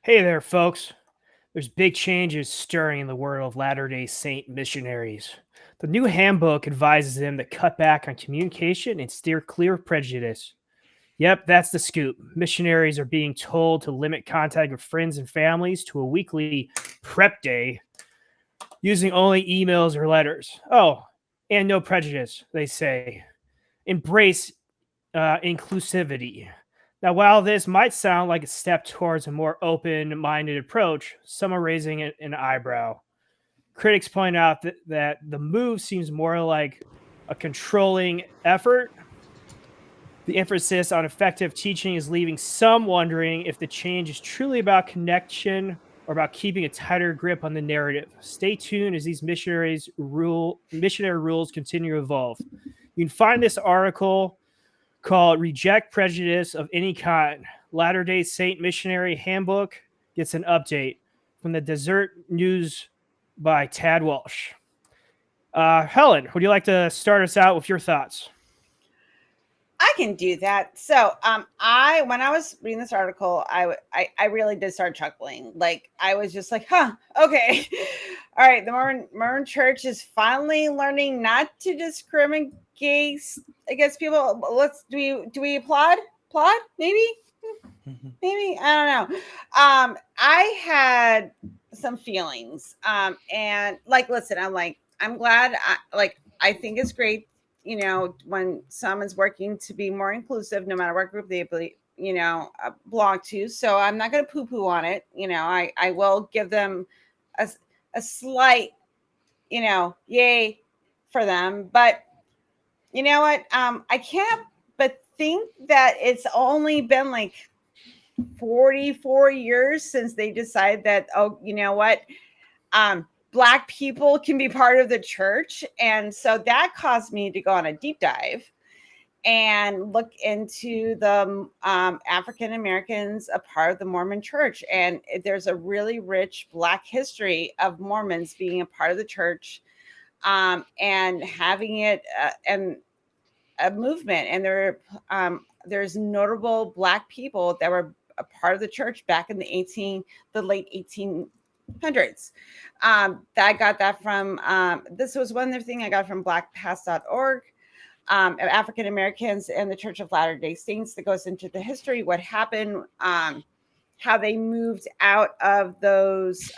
Hey there, folks. There's big changes stirring in the world of Latter-day Saint missionaries. The new handbook advises them to cut back on communication and steer clear of prejudice. Yep, that's the scoop. Missionaries are being told to limit contact with friends and families to a weekly prep day using only emails or letters. Oh, and no prejudice, they say. Embrace inclusivity. Now, while this might sound like a step towards a more open minded approach, some are raising an eyebrow. Critics point out that the move seems more like a controlling effort. The emphasis on effective teaching is leaving some wondering if the change is truly about connection or about keeping a tighter grip on the narrative. Stay tuned as these missionary rules continue to evolve. You can find this article called Reject Prejudice of Any Kind. Latter day Saint Missionary Handbook gets an update from the Desert News by Tad Walsh. Helen, would you like to start us out with your thoughts? I can do that. So, I when I was reading this article, I really did start chuckling. Like I was just like, huh, okay, all right. The Mormon Church is finally learning not to discriminate against people. Let's do we applaud? Applaud? Maybe, maybe I don't know. I had some feelings. And like, listen, I'm glad. I think it's great, when someone's working to be more inclusive, no matter what group they believe, belong to. So I'm not going to poo poo on it. I will give them a, a slight, yay for them. But you know what? I can't but think that it's only been like 44 years since they decided that, oh, you know what? Black people can be part of the church. And so that caused me to go on a deep dive and look into the African Americans, a part of the Mormon church. And there's a really rich Black history of Mormons being a part of the church, and having it and a movement. And there's notable Black people that were a part of the church back in the late 1800s. That I got that from, this was one other thing I got from blackpast.org, of African Americans and the Church of Latter-day Saints, that goes into the history, what happened, how they moved out of those,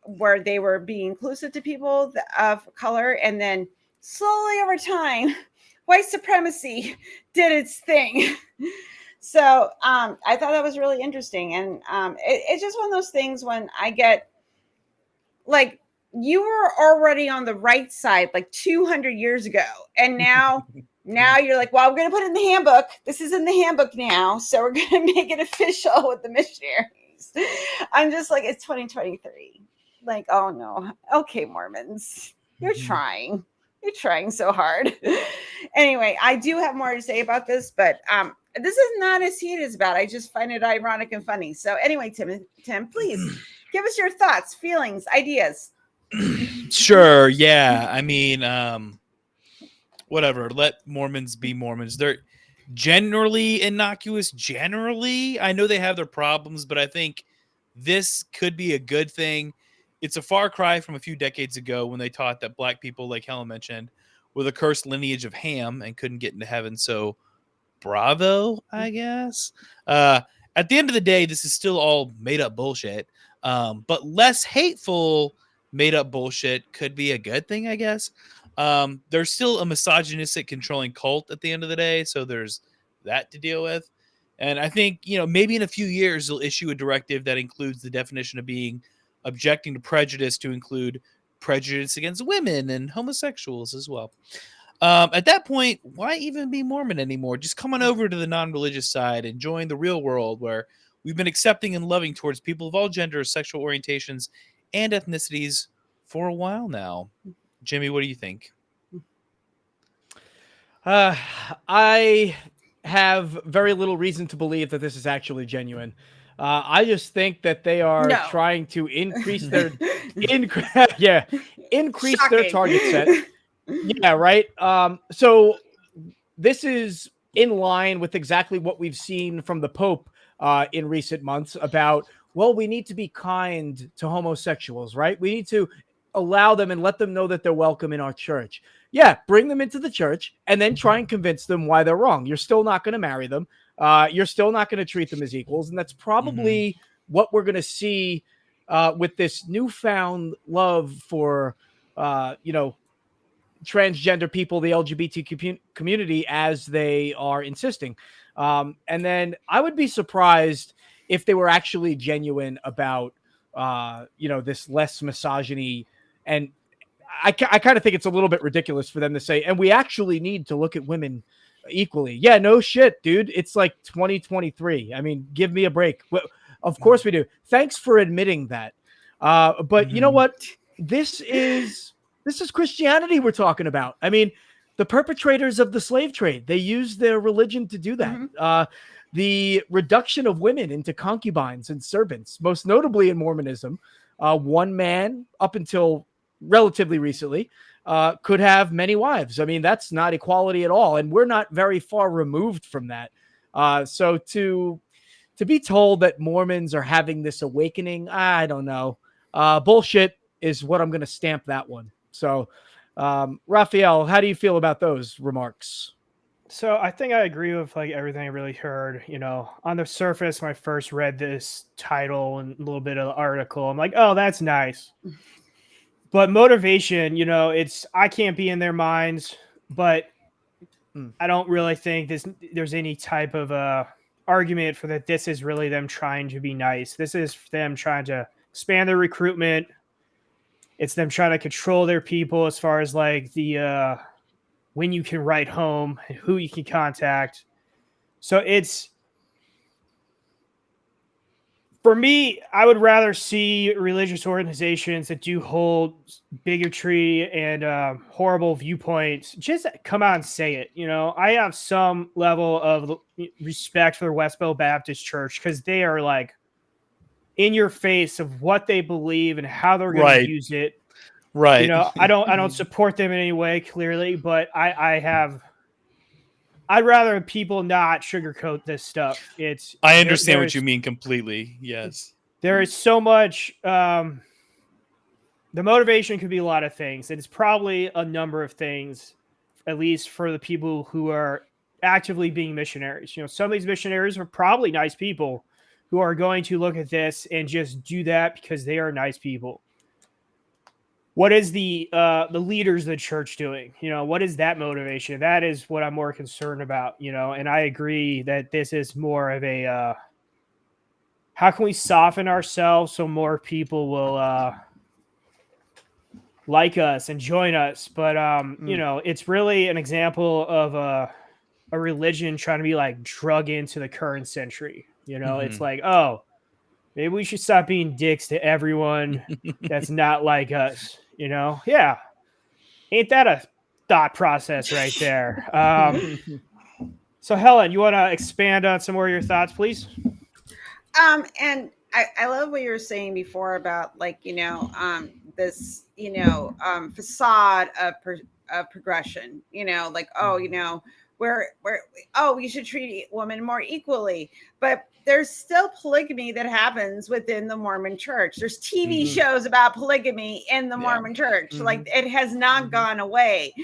where they were being inclusive to people of color, and then slowly over time, white supremacy did its thing. So I thought that was really interesting. And it's just one of those things when I get like, you were already on the right side like 200 years ago. And now you're like, well, we're going to put it in the handbook. This is in the handbook now. So we're going to make it official with the missionaries. I'm just like, it's 2023. Like, oh no. Okay, Mormons, you're trying. You're trying so hard. Anyway, I do have more to say about this, but this is not as heated as about. I just find it ironic and funny. So anyway, Tim, please give us your thoughts, feelings, ideas. Sure. Yeah. I mean, whatever. Let Mormons be Mormons. They're generally innocuous. Generally, I know they have their problems, but I think this could be a good thing. It's a far cry from a few decades ago when they taught that Black people, like Helen mentioned, were the cursed lineage of Ham and couldn't get into heaven. So, bravo, I guess. At the end of the day, this is still all made up bullshit. But less hateful made up bullshit could be a good thing, I guess. There's still a misogynistic controlling cult at the end of the day, so there's that to deal with. And I think, maybe in a few years they'll issue a directive that includes the definition of being objecting to prejudice to include prejudice against women and homosexuals as well. At that point, why even be Mormon anymore? Just come on over to the non-religious side and join the real world, where we've been accepting and loving towards people of all genders, sexual orientations, and ethnicities for a while now. Jimmy, what do you think? I have very little reason to believe that this is actually genuine. I just think that they are No. trying to increase their increase their Shocking. target set. Yeah, right. So this is in line with exactly what we've seen from the Pope in recent months about, well, we need to be kind to homosexuals, right? We need to allow them and let them know that they're welcome in our church. Yeah, bring them into the church and then try and convince them why they're wrong. You're still not going to marry them. You're still not going to treat them as equals. And that's probably what we're going to see with this newfound love for, transgender people, the LGBT community, as they are insisting. And then I would be surprised if they were actually genuine about, this less misogyny. And I kind of think it's a little bit ridiculous for them to say, and we actually need to look at women equally. Yeah, no shit, dude. It's like 2023. I mean, give me a break. Well, of course we do. Thanks for admitting that. But you know what? This is Christianity we're talking about. I mean, the perpetrators of the slave trade, they used their religion to do that. The reduction of women into concubines and servants, most notably in Mormonism, one man up until relatively recently could have many wives. I mean, that's not equality at all. And we're not very far removed from that. So to be told that Mormons are having this awakening, I don't know. Bullshit is what I'm going to stamp that one. So, Raphael, how do you feel about those remarks? So I think I agree with like everything I really heard. On the surface, when I first read this title and a little bit of the article, I'm like, oh, that's nice. But motivation, I can't be in their minds, but I don't really think there's any type of argument for that. This is really them trying to be nice. This is them trying to expand their recruitment. It's them trying to control their people as far as like the when you can write home and who you can contact. So for me, I would rather see religious organizations that do hold bigotry and horrible viewpoints just come out and say it. I have some level of respect for the Westboro Baptist Church because they are like in your face of what they believe and how they're going to use it. Right. I don't support them in any way, clearly, but I'd rather people not sugarcoat this stuff. I understand what you mean completely. Yes. There is so much. The motivation could be a lot of things. And it's probably a number of things, at least for the people who are actively being missionaries. Some of these missionaries are probably nice people who are going to look at this and just do that because they are nice people. What is the leaders of the church doing? What is that motivation? That is what I'm more concerned about, and I agree that this is more of a how can we soften ourselves so more people will like us and join us? But it's really an example of a religion trying to be like drug into the current century. It's like, oh, maybe we should stop being dicks to everyone that's not like us. Yeah. Ain't that a thought process right there? So Helen, you want to expand on some more of your thoughts, please? And I love what you were saying before about like, this, facade of progression, like, oh, we should treat women more equally, but there's still polygamy that happens within the Mormon church. There's TV shows about polygamy in the Mormon church. Like it has not gone away.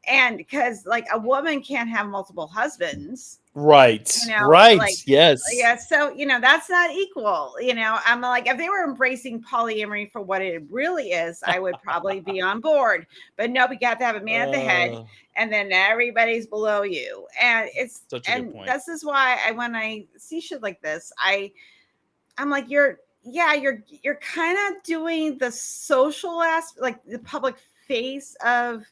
And because like a woman can't have multiple husbands. Right. Right. Like, yes. Yeah. So, that's not equal. I'm like, if they were embracing polyamory for what it really is, I would probably be on board. But no, we got to have a man at the head and then everybody's below you. And it's such a good point. This is why when I see shit like this, I'm like, you're kind of doing the social aspect, like the public face of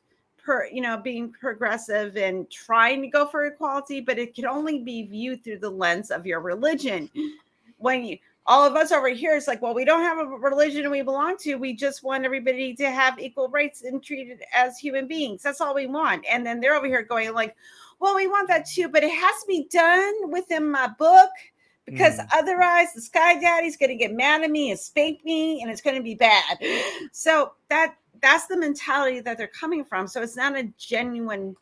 being progressive and trying to go for equality, but it can only be viewed through the lens of your religion. When all of us over here, it's like, well, we don't have a religion we belong to. We just want everybody to have equal rights and treated as human beings. That's all we want. And then they're over here going like, well, we want that too, but it has to be done within my book because otherwise the Sky Daddy's going to get mad at me and spank me and it's going to be bad. So that's the mentality that they're coming from. So it's not a genuine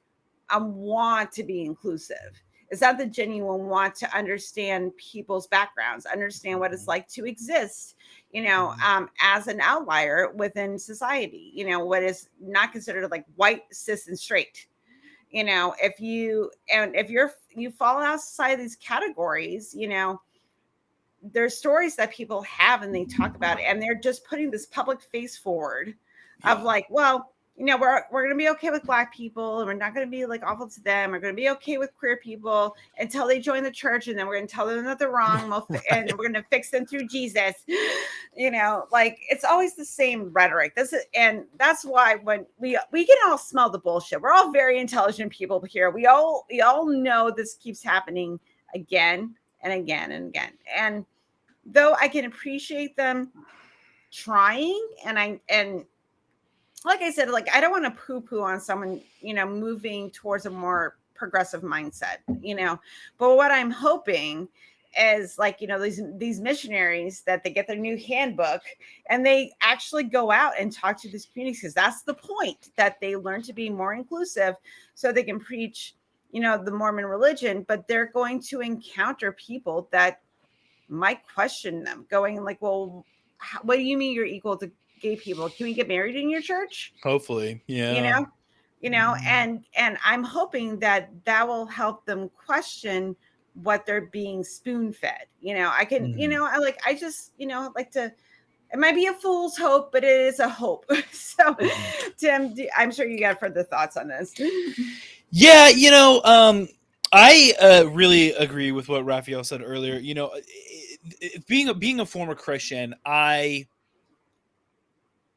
want to be inclusive. It's not the genuine want to understand people's backgrounds, understand what it's like to exist, as an outlier within society, what is not considered like white, cis, and straight. If you fall outside these categories, there's stories that people have and they talk about it, and they're just putting this public face forward of like, well, we're going to be okay with Black people, and we're not going to be like awful to them. We're going to be okay with queer people until they join the church, and then we're going to tell them that they're wrong, and we're going to fix them through Jesus. Like it's always the same rhetoric. And that's why when we can all smell the bullshit. We're all very intelligent people here. We all know this keeps happening again and again and again. And though I can appreciate them trying, and like I said, like I don't want to poo-poo on someone, moving towards a more progressive mindset, but what I'm hoping is like, these missionaries, that they get their new handbook and they actually go out and talk to these communities, because that's the point, that they learn to be more inclusive so they can preach, the Mormon religion. But they're going to encounter people that might question them, going like, well, what do you mean you're equal to gay people? Can we get married in your church? Hopefully. Yeah. And I'm hoping that will help them question what they're being spoon fed. I can, I just, like to, it might be a fool's hope, but it is a hope. So Tim, I'm sure you got further thoughts on this. Yeah. I really agree with what Raphael said earlier. Being a former Christian,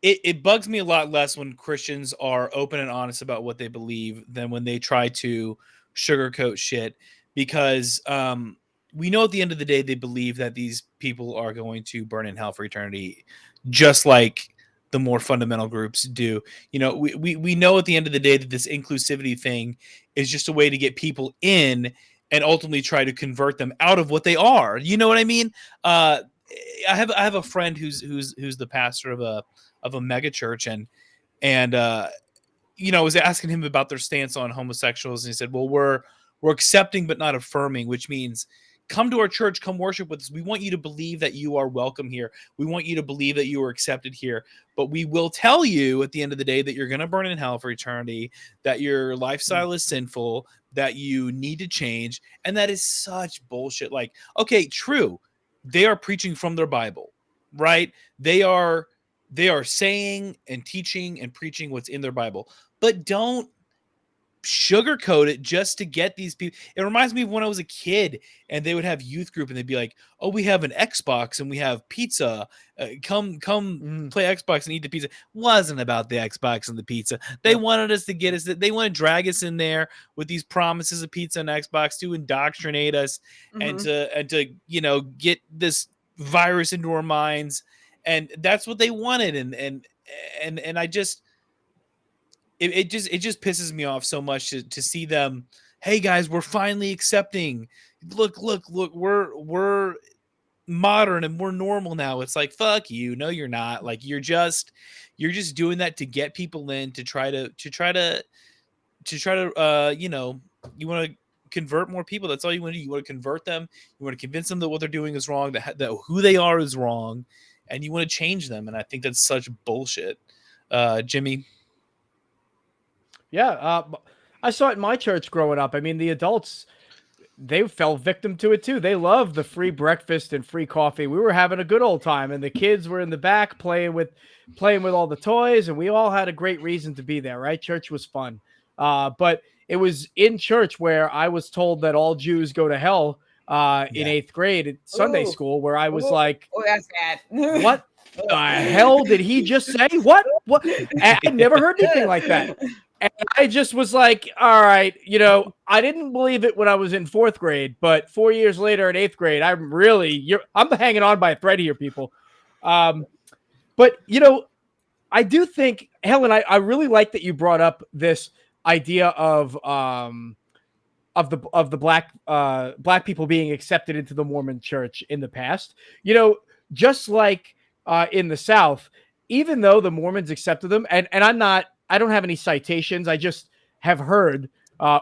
it bugs me a lot less when Christians are open and honest about what they believe than when they try to sugarcoat shit, because we know at the end of the day they believe that these people are going to burn in hell for eternity, just like the more fundamental groups do. We know at the end of the day that this inclusivity thing is just a way to get people in and ultimately try to convert them out of what they are. You know what I mean? I have a friend who's the pastor of a mega church, and I was asking him about their stance on homosexuals, and he said, well, we're accepting but not affirming, which means come to our church, come worship with us. We want you to believe that you are welcome here. We want you to believe that you are accepted here. But we will tell you at the end of the day that you're going to burn in hell for eternity, that your lifestyle is sinful, that you need to change. And that is such bullshit. Like, okay, true. They are preaching from their Bible, right? They are saying and teaching and preaching what's in their Bible, but don't sugarcoat it just to get these people. It reminds me of when I was a kid and they would have youth group and they'd be like, oh, we have an Xbox and we have pizza. Come play Xbox and eat the pizza. Wasn't about the Xbox and the pizza. They wanted us to get us, they want to drag us in there with these promises of pizza and Xbox to indoctrinate us and to get this virus into our minds. And that's what they wanted. And I just, it just pisses me off so much to see them. Hey guys, we're finally accepting. Look, we're modern and we're normal now. It's like, fuck you. No, you're not. Like you're just doing that to get people in, to try to you want to convert more people. That's all you want to do. You want to convert them. You want to convince them that what they're doing is wrong, that who they are is wrong, and you want to change them. And I think that's such bullshit. Jimmy. Yeah, I saw it in my church growing up. I mean, the adults, they fell victim to it too. They loved the free breakfast and free coffee. We were having a good old time, and the kids were in the back playing with all the toys, and we all had a great reason to be there, right? Church was fun. But it was in church where I was told that all Jews go to hell in 8th grade at Sunday school, where I was like, oh, that's bad. What the hell did he just say? What? I never heard anything like that. And I just was like, all right, I didn't believe it when I was in 4th grade, but 4 years later in 8th grade, I'm hanging on by a thread here, people. But I do think, Helen, I really like that you brought up this idea of the black people being accepted into the Mormon church in the past. Just like in the South, even though the Mormons accepted them, and I don't have any citations, I just have heard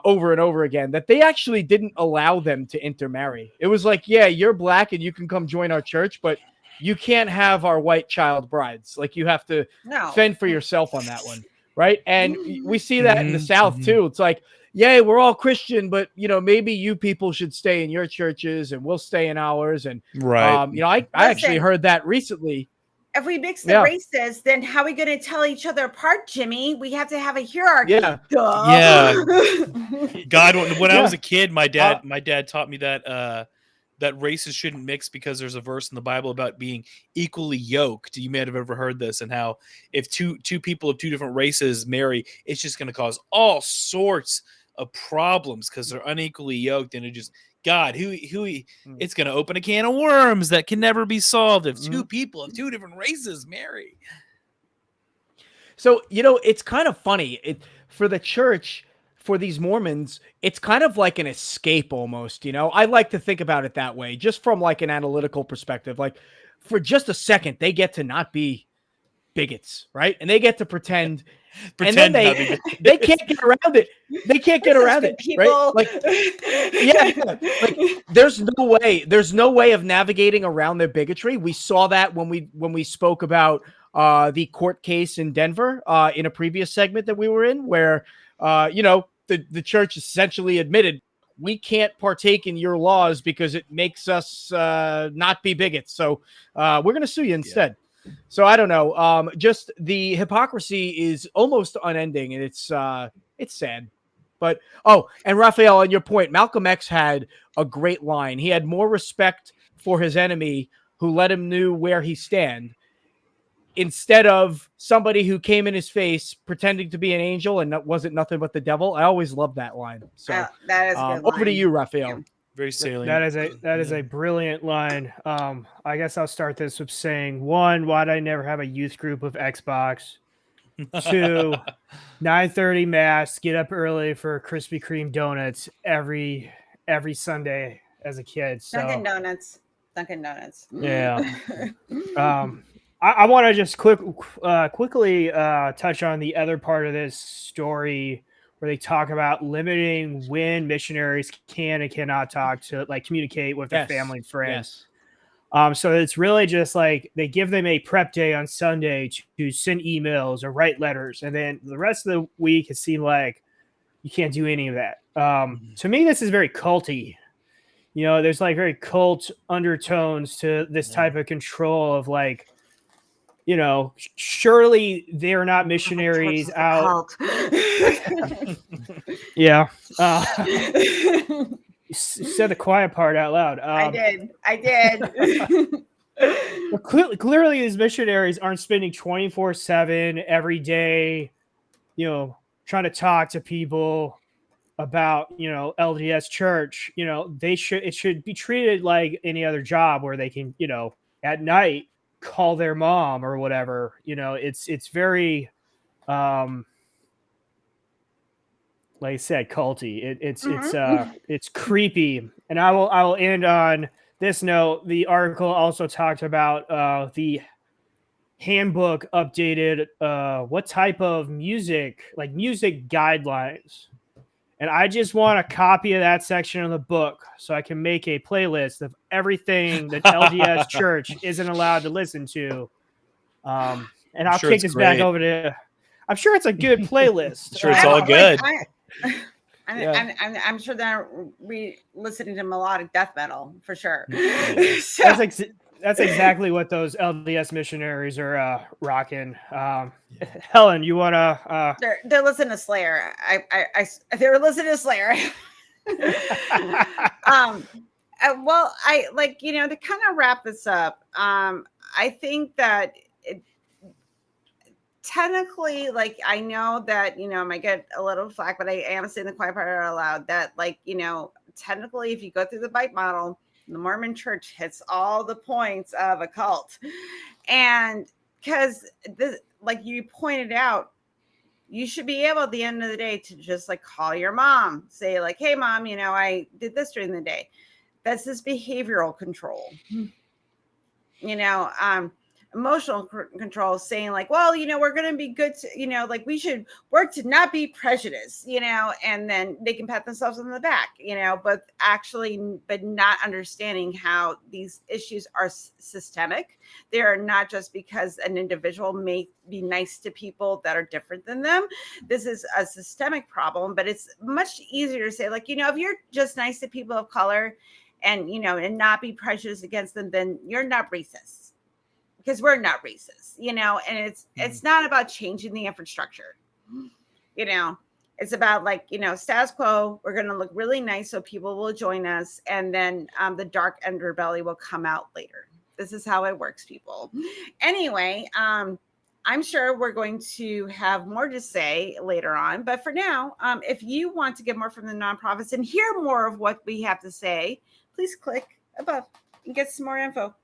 over and over again, that they actually didn't allow them to intermarry. It was like, yeah, you're black and you can come join our church, but you can't have our white child brides. Like, you have to No. fend for yourself on that one. Right. And we see that in the Mhm, South mhm. too. It's like, yeah, we're all Christian, but maybe you people should stay in your churches and we'll stay in ours. And Right. I actually Listen. heard that recently. If we mix the Yeah. races, then how are we going to tell each other apart, Jimmy? We have to have a hierarchy. Yeah. Duh. Yeah. God, when I was Yeah. a kid, my dad taught me that that races shouldn't mix because there's a verse in the Bible about being equally yoked. You may have ever heard this, and how if two people of two different races marry, it's just going to cause all sorts of problems because they're unequally yoked, and it just it's going to open a can of worms that can never be solved if two people of two different races marry. So, it's kind of funny. For the church, for these Mormons, it's kind of like an escape almost, I like to think about it that way, just from like an analytical perspective. Like, for just a second, they get to not be bigots, right? And they get to pretend and then Pretend not to be they can't get around it. They can't get We're around such it, good right? people. Like, yeah, like there's no way of navigating around their bigotry. We saw that when we spoke about the court case in Denver in a previous segment that we were in, where the church essentially admitted, we can't partake in your laws because it makes us not be bigots. So we're going to sue you instead. So I don't know. Just the hypocrisy is almost unending, and it's sad. But and Raphael, on your point, Malcolm X had a great line. He had more respect for his enemy who let him know where he stand, instead of somebody who came in his face pretending to be an angel and wasn't nothing but the devil. I always loved that line. So that is a good over to line. you, Raphael. Yeah. Very salient. That is a brilliant line. I guess I'll start this with saying, one, why'd I never have a youth group of Xbox? 2, 9:30 mass, get up early for Krispy Kreme donuts every Sunday as a kid. So Dunkin' Donuts. yeah. I want to just quickly touch on the other part of this story where they talk about limiting when missionaries can and cannot talk to, like, communicate with their family and friends. So it's really just like they give them a prep day on Sunday to send emails or write letters, and then the rest of the week it seemed like you can't do any of that. To me, this is very culty. There's like very cult undertones to this type of control of, like, surely they're not missionaries out. Yeah. You said the quiet part out loud. I did. Clearly, these missionaries aren't spending 24/7 every day, trying to talk to people about, LDS church. It should be treated like any other job where they can, at night call their mom or whatever. It's very like I said, culty. It's creepy. And I will end on this note. The article also talked about the handbook updated what type of music guidelines. And I just want a copy of that section of the book so I can make a playlist of everything that LDS Church isn't allowed to listen to. And I'll kick this back over to. I'm sure it's a good playlist. Sure, it's all good. I'm sure they're listening to melodic death metal for sure. So, that's exactly what those LDS missionaries are rocking. Helen, you want to? They're listening to Slayer. They're listening to Slayer. Well, I like, to kind of wrap this up. I think that technically, like, I know that, I might get a little flack, but I am saying the quiet part out loud that, like, technically, if you go through the bite model, the Mormon church hits all the points of a cult. And because like you pointed out, you should be able at the end of the day to just like call your mom, say like, hey mom, I did this during the day. That's this behavioral control. emotional control, saying like, well, we're going to be good to, like we should work to not be prejudiced, and then they can pat themselves on the back, but not understanding how these issues are systemic. They are not just because an individual may be nice to people that are different than them. This is a systemic problem, but it's much easier to say like, if you're just nice to people of color and, and not be prejudiced against them, then you're not racist. Because we're not racist, and it's not about changing the infrastructure. It's about like, status quo. We're going to look really nice so people will join us. And then the dark underbelly will come out later. This is how it works, people. Anyway, I'm sure we're going to have more to say later on. But for now, if you want to get more from the nonprofits and hear more of what we have to say, please click above and get some more info.